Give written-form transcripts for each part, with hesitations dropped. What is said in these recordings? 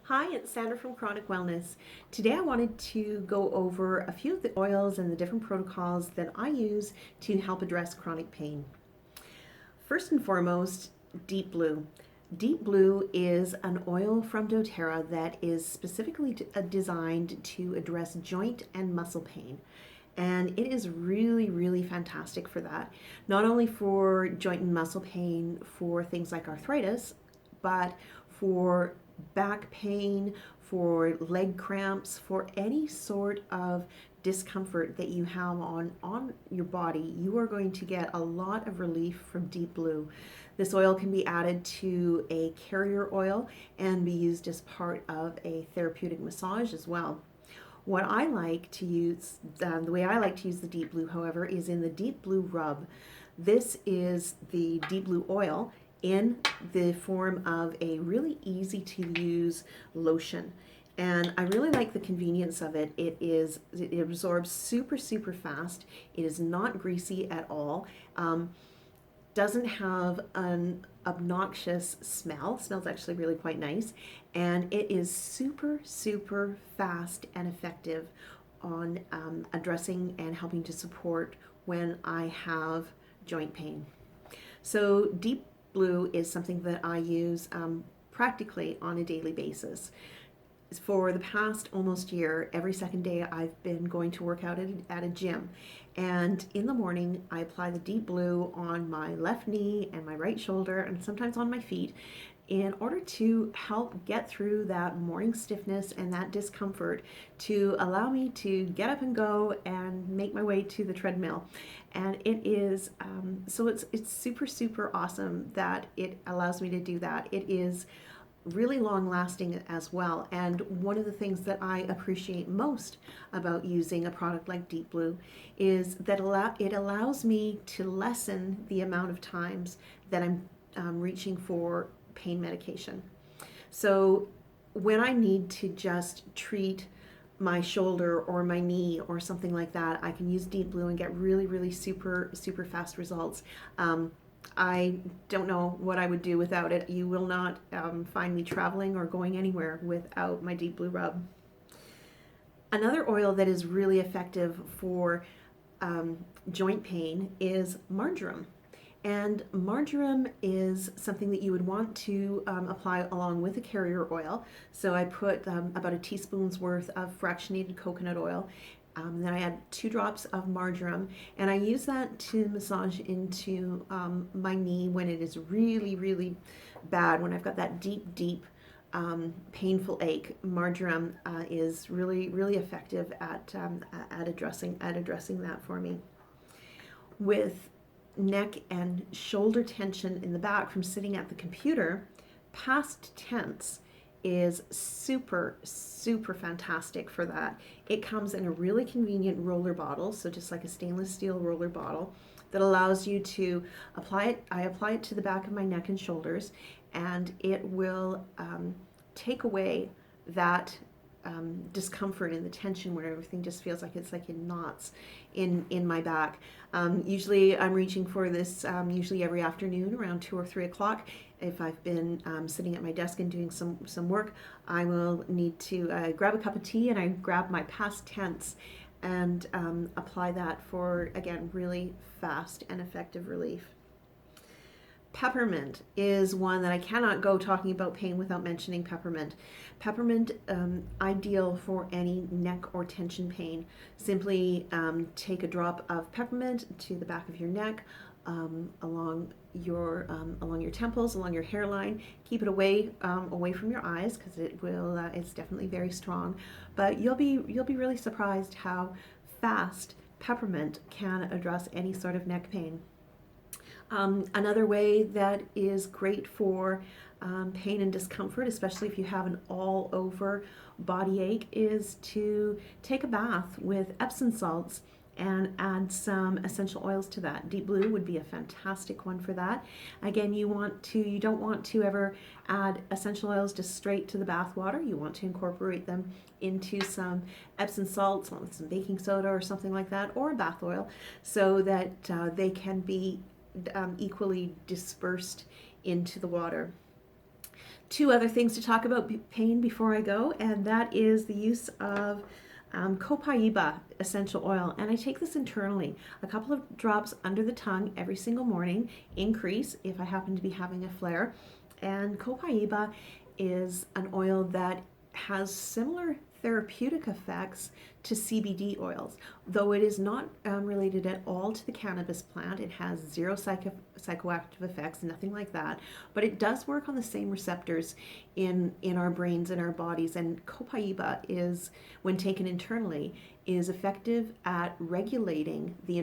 Hi, it's Sandra from Chronic Wellness. Today I wanted to go over a few of the oils and the different protocols that I use to help address chronic pain. First and foremost, Deep Blue. Deep Blue is an oil from doTERRA that is specifically designed to address joint and muscle pain. And it is really, really fantastic for that. Not only for joint and muscle pain for things like arthritis, but for back pain, for leg cramps, for any sort of discomfort that you have on your body, you are going to get a lot of relief from Deep Blue. This oil can be added to a carrier oil and be used as part of a therapeutic massage as well. What I like to use, the way I like to use the Deep Blue, however, is in the Deep Blue Rub. This is the Deep Blue oil in the form of a really easy to use lotion. And I really like the convenience of it. It absorbs super fast. It is not greasy at all. Doesn't have an obnoxious smell. Smells actually really quite nice. And it is super fast and effective on addressing and helping to support when I have joint pain. So Deep Blue is something that I use practically on a daily basis. For the past almost year, every second day I've been going to work out at a gym. And in the morning, I apply the Deep Blue on my left knee and my right shoulder, and sometimes on my feet, in order to help get through that morning stiffness and that discomfort, to allow me to get up and go and make my way to the treadmill. And it is, so it's super awesome that it allows me to do that. It is really long lasting as well. And one of the things that I appreciate most about using a product like Deep Blue is that it allows me to lessen the amount of times that I'm reaching for pain medication. So when I need to just treat my shoulder or my knee or something like that, I can use Deep Blue and get really super fast results. I don't know what I would do without it. You will not find me traveling or going anywhere without my Deep Blue Rub. Another oil that is really effective for joint pain is marjoram. And marjoram is something that you would want to apply along with a carrier oil. So I put about a teaspoon's worth of fractionated coconut oil. Then I add 2 drops of marjoram, and I use that to massage into my knee when it is really bad, when I've got that deep painful ache. Marjoram is really effective at addressing that for me. With neck and shoulder tension in the back from sitting at the computer, past tense is super fantastic for that. It comes in a really convenient roller bottle, so just like a stainless steel roller bottle that allows you to apply it. I apply it to the back of my neck and shoulders, and it will take away that discomfort and the tension where everything just feels like it's like in knots in my back. Usually I'm reaching for this usually every afternoon around 2 or 3 o'clock. If I've been sitting at my desk and doing some work, I will need to grab a cup of tea, and I grab my past tense and apply that for, again, really fast and effective relief. Peppermint is one that I cannot go talking about pain without mentioning peppermint. Peppermint, ideal for any neck or tension pain. Simply take a drop of peppermint to the back of your neck, along your temples, along your hairline. Keep it away from your eyes, because it's definitely very strong. But you'll be really surprised how fast peppermint can address any sort of neck pain. Another way that is great for pain and discomfort, especially if you have an all over body ache, is to take a bath with Epsom salts and add some essential oils to that. Deep Blue would be a fantastic one for that. Again, you don't want to ever add essential oils just straight to the bath water. You want to incorporate them into some Epsom salts, some baking soda or something like that, or bath oil, so that they can be equally dispersed into the water. Two other things to talk about pain before I go, and that is the use of Copaiba essential oil. And I take this internally, a couple of drops under the tongue every single morning, increase if I happen to be having a flare. And Copaiba is an oil that has similar therapeutic effects to CBD oils, though it is not related at all to the cannabis plant. It has zero psychoactive effects, nothing like that, but it does work on the same receptors in our brains and our bodies. And Copaiba is, when taken internally, is effective at regulating the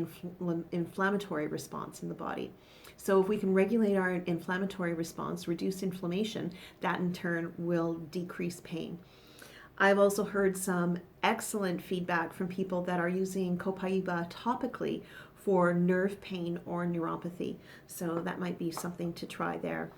inflammatory response in the body. So if we can regulate our inflammatory response, reduce inflammation, that in turn will decrease pain. I've also heard some excellent feedback from people that are using Copaiba topically for nerve pain or neuropathy. So that might be something to try there.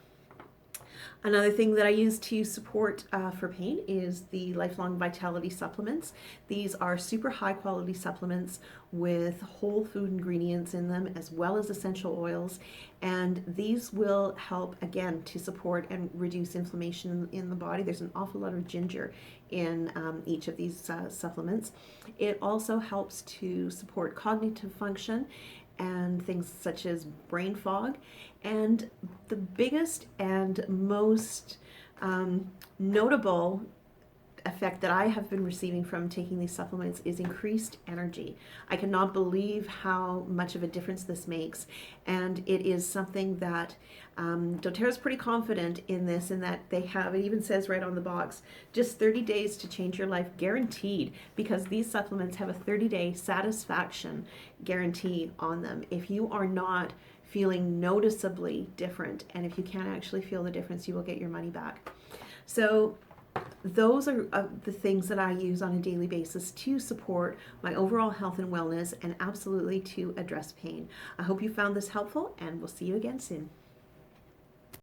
Another thing that I use to support for pain is the Lifelong Vitality supplements. These are super high quality supplements with whole food ingredients in them as well as essential oils, and these will help again to support and reduce inflammation in the body. There's an awful lot of ginger in each of these supplements. It also helps to support cognitive function and things such as brain fog. And the biggest and most notable effect that I have been receiving from taking these supplements is increased energy. I cannot believe how much of a difference this makes, and it is something that doTERRA is pretty confident in this, in that they have, it even says right on the box, just 30 days to change your life guaranteed, because these supplements have a 30-day satisfaction guarantee on them. If you are not feeling noticeably different, and if you can't actually feel the difference, you will get your money back. So those are the things that I use on a daily basis to support my overall health and wellness, and absolutely to address pain. I hope you found this helpful, and we'll see you again soon.